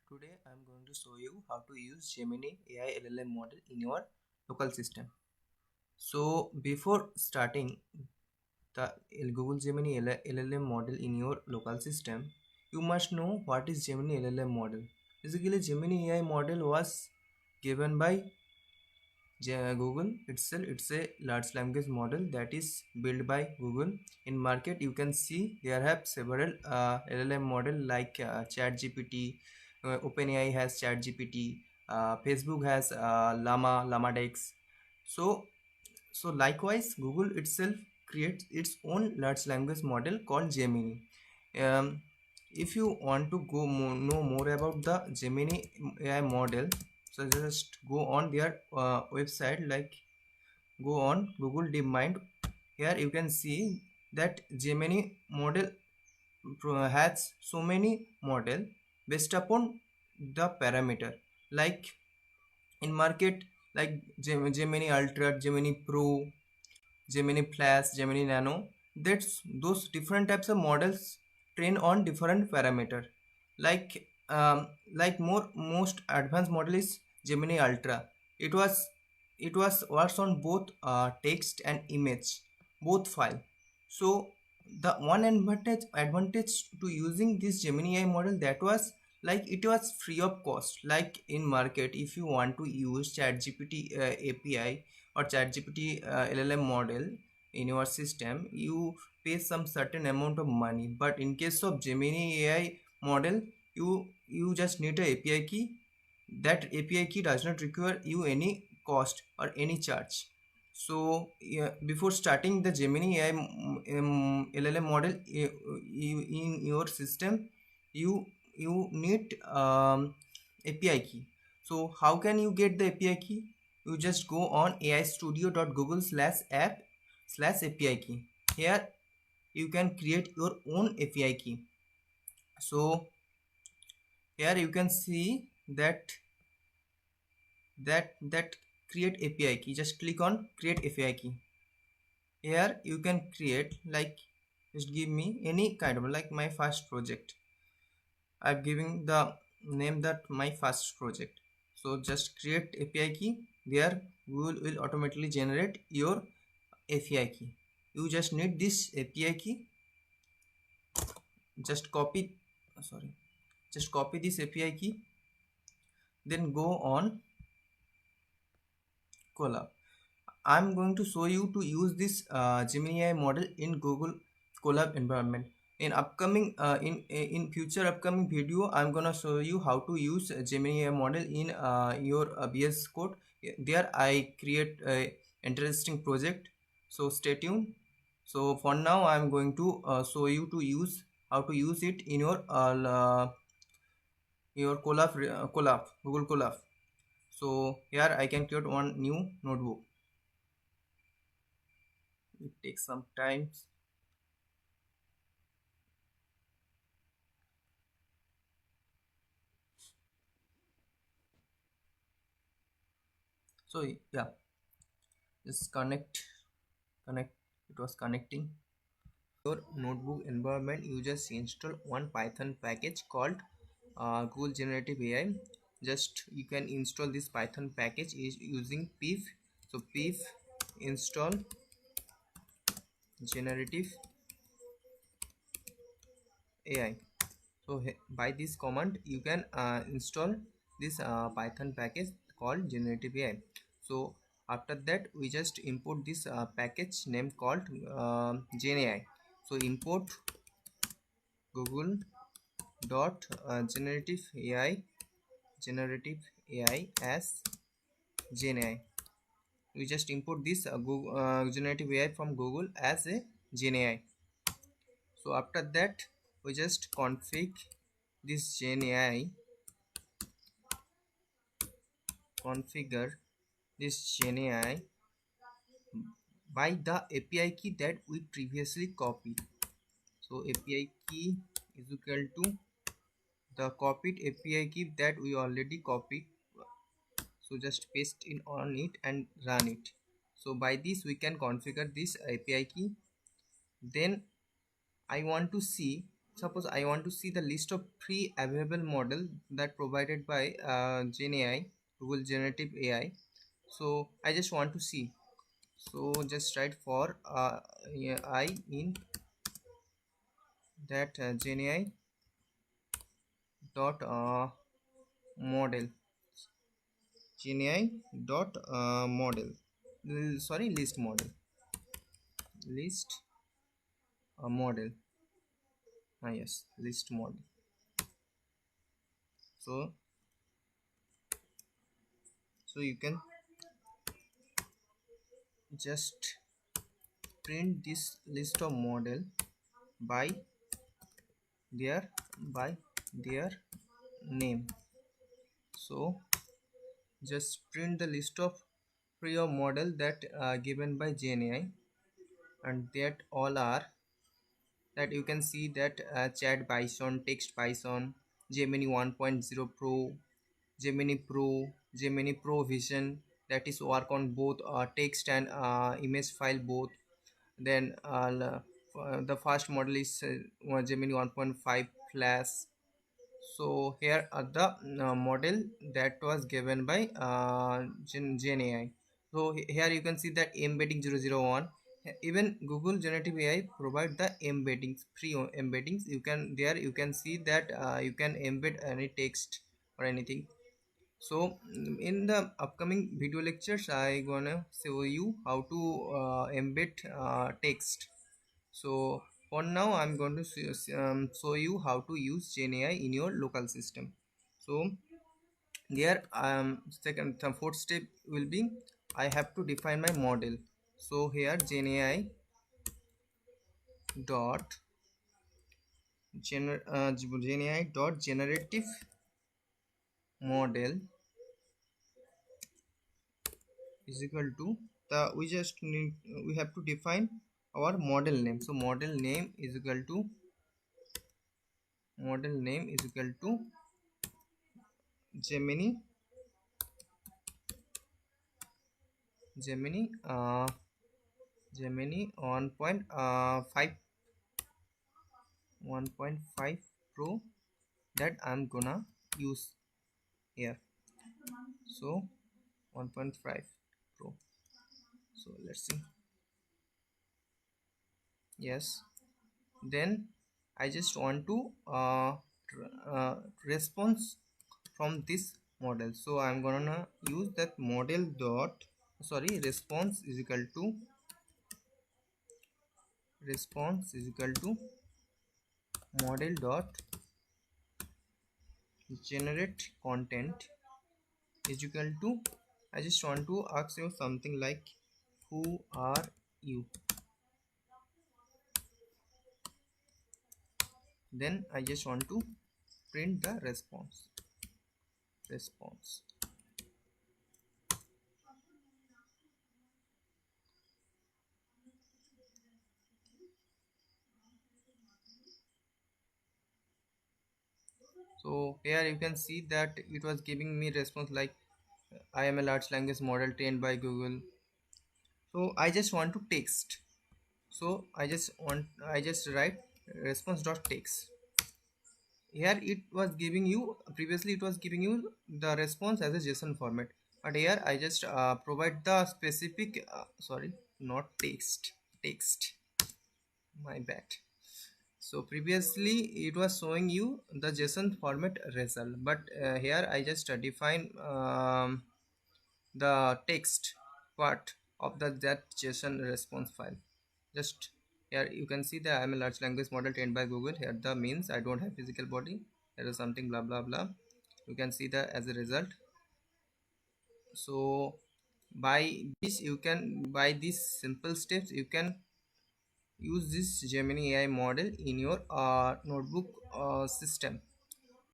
Today I am going to show you how to use Gemini AI LLM model in your local system. So before starting the Google Gemini LLM model in your local system, you must know what is Gemini LLM model. Basically, Gemini AI model was given by Google itself. It's a large language model that is built by Google. In market, you can see there have several LLM model like ChatGPT. OpenAI has ChatGPT. Facebook has Llama Dex. So likewise, Google itself creates its own large language model called Gemini. Um, if you want to know more about the Gemini AI model, so just go on their website, like go on Google DeepMind. Here you can see that Gemini model has so many model based upon the parameter, like in market, like Gemini Ultra, Gemini Pro, Gemini Flash, Gemini Nano. That's those different types of models train on different parameter. Like most advanced model is Gemini Ultra. It was works on both text and image, both file. So the one advantage to using this Gemini AI model, that was like it was free of cost. Like in market, if you want to use ChatGPT API or ChatGPT LLM model in your system, you pay some certain amount of money. But in case of Gemini AI model, you just need a API key. That API key does not require you any cost or any charge. So yeah, before starting the Gemini AI LLM model in your system, you need API key. So how can you get the API key? You just go on aistudio.google/app/API key. Here you can create your own API key. So here you can see that create API key. Just click on create API key. Here you can create, like, just give me any kind of, like, my first project. I'm giving the name that my first project. So just create API key. There Google will automatically generate your API key. You just need this API key. Just copy this API key, then go on Colab. I'm going to show you to use this Gemini AI model in Google Colab environment. In upcoming in future upcoming video, I'm gonna show you how to use Gemini AI model in your VS Code. There I create a interesting project, so stay tuned. So for now, I'm going to show you to use how to use it in your Colab Google Colab. So here I can create one new notebook. It takes some time. So yeah, just connect. It was connecting. Your notebook environment, you just install one Python package called Google Generative AI. Just you can install this Python package is using pip. So pip install generative AI. So by this command you can install this Python package called generative AI. So after that we just import this package name called genai. So import google dot generative AI as genai. We just import this Google, generative AI from Google as a genai. So after that we just configure this genai by the API key that we previously copied. So API key is equal to the copied API key that we already copied. So just paste in on it and run it. So by this we can configure this API key. Then I want to see suppose I want to see the list of free available model that provided by GenAI, Google Generative AI. So I just want to see. So just write for yeah, I in that GenAI dot model, GenAI dot model. Sorry, list model, list model. Yes, list model. So you can just print this list of model by their by their name. So just print the list of free of model that given by GenAI, and that all are that you can see that chat Python, text Python, Gemini 1.0 Pro, Gemini Pro, Gemini Pro Vision, that is work on both text and image file both. Then the first model is Gemini 1.5 Flash. So here are the model that was given by GenAI. So here you can see that embedding 001. Even Google Generative AI provide the embeddings, free embeddings. You can there you can see that you can embed any text or anything. So in the upcoming video lectures I gonna show you how to embed text. So for now I'm going to show you how to use GenAI in your local system. So there second fourth step will be I have to define my model. So here GenAI dot GenAI dot generative model is equal to the we just need we have to define our model name. So model name is equal to Gemini Gemini Gemini 1.5 Pro that I'm gonna use here. So 1.5 Pro. So let's see. Yes. Then I just want to response from this model. So I'm gonna use that model dot response is equal to model dot generate content is equal to I just want to ask you something like who are you. Then I just want to print the response. So here you can see that it was giving me response like I am a large language model trained by Google. So I just want to text. So I just write response dot text. Here it was giving you previously it was giving you the response as a JSON format, but here I just provide the specific sorry, not text, my bad. So previously it was showing you the JSON format result, but here I just define the text part of that JSON response file. Just here you can see that I am a large language model trained by Google. Here the means I don't have physical body. There is something blah blah blah. You can see that as a result. So by this you can by these simple steps you can use this Gemini AI model in your notebook system.